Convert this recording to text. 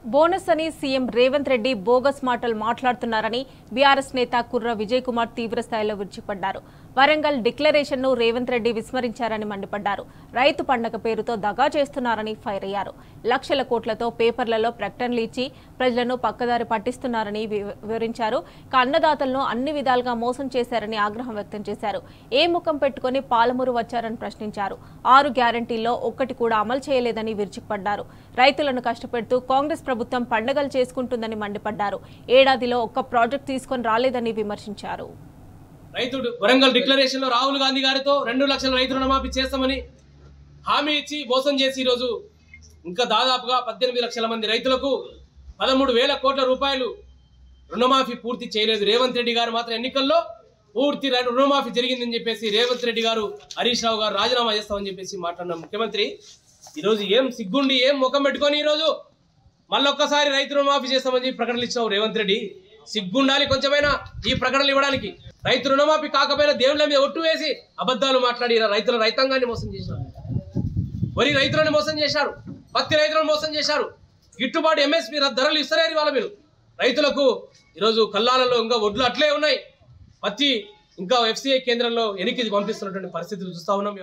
Bonus అని CM Revanth Reddy bogus మాటలు మాట్లాడుతున్నారని బీఆర్ఎస్ నేత కుర్ర విజయ్ కుమార్ తీవ్రస్థాయిలో విరుచుకుపడ్డారు. వరంగల్ డిక్లరేషన్ ను రేవంత్ రెడ్డి విస్మరించారని మండిపడ్డారు. రైతు పండగ పేరుతో దగా చేస్తున్నారని ఫైర్ అయ్యారు. లక్షల కోట్లతో పేపర్లలో ప్రకటనలు ఇచ్చి ప్రజలను పక్కదారి పట్టిస్తున్నారని వివరించారు. అన్నదాతలను అన్ని విధాలుగా మోసం చేశారని ఆగ్రహం వ్యక్తం చేశారు. ఏ ముఖం పెట్టుకుని పాలమూరు వచ్చారని ప్రశ్నించారు. 6 గ్యారంటీల్లో ఒక్కటి కూడా అమలు చేయలేదని విరుచుకుపడ్డారు. రైతులను కష్టపెడుతూ కాంగ్రెస్ ప్రభుత్వం పండగలు చేసుకుంటుందని మండిపడ్డారు. ఏడాదిలో ఒక్క ప్రాజెక్ట్ తీసుకొని రాలేదని విమర్శించారు. రైతుడు వరంగల్ డిక్లరేషన్ లో రాహుల్ గాంధీ గారితో 2 లక్షల రైతు రుణమాఫీ చేస్తామని హామీ ఇచ్చి మోసం చేసి ఈరోజు ఇంకా దాదాపుగా 18 లక్షల మంది రైతులకు 13,000 కోట్ల రూపాయలు రుణమాఫీ పూర్తి చేయలేదు. రేవంత్ రెడ్డి గారు మాత్రం ఎన్నికల్లో పూర్తి రుణమాఫీ జరిగిందని చెప్పేసి రేవంత్ రెడ్డి గారు, హరీష్ రావు గారు రాజీనామా చేస్తామని చెప్పేసి మాట్లాడిన ముఖ్యమంత్రి ఈరోజు ఏం సిగ్గుండి ఏం ముఖం పెట్టుకొని ఈరోజు మళ్ళొక్కసారి రైతు రుణమాఫీ చేస్తామని చెప్పి ప్రకటనలు ఇచ్చినావు రేవంత్ రెడ్డి. సిగ్గుండాలి కొంచెమైనా ఈ ప్రకటనలు ఇవ్వడానికి. రైతు రుణమాఫీ కాకపోయినా దేవుళ్ళ మీద ఒట్టు వేసి అబద్ధాలు మాట్లాడి రైతాంగాన్ని మోసం చేశారు. వరి రైతులను మోసం చేశారు, పత్తి రైతులను మోసం చేశారు. గిట్టుబాటు ఎంఎస్పీ ధరలు ఇస్తలేరు ఇవాళ మీరు రైతులకు. ఈరోజు కల్లాలలో ఇంకా ఒడ్లు అట్లే ఉన్నాయి. పత్తి ఇంకా ఎఫ్సిఐ కేంద్రంలో ఎన్నికలు పంపిస్తున్నటువంటి పరిస్థితులు చూస్తా ఉన్నాం.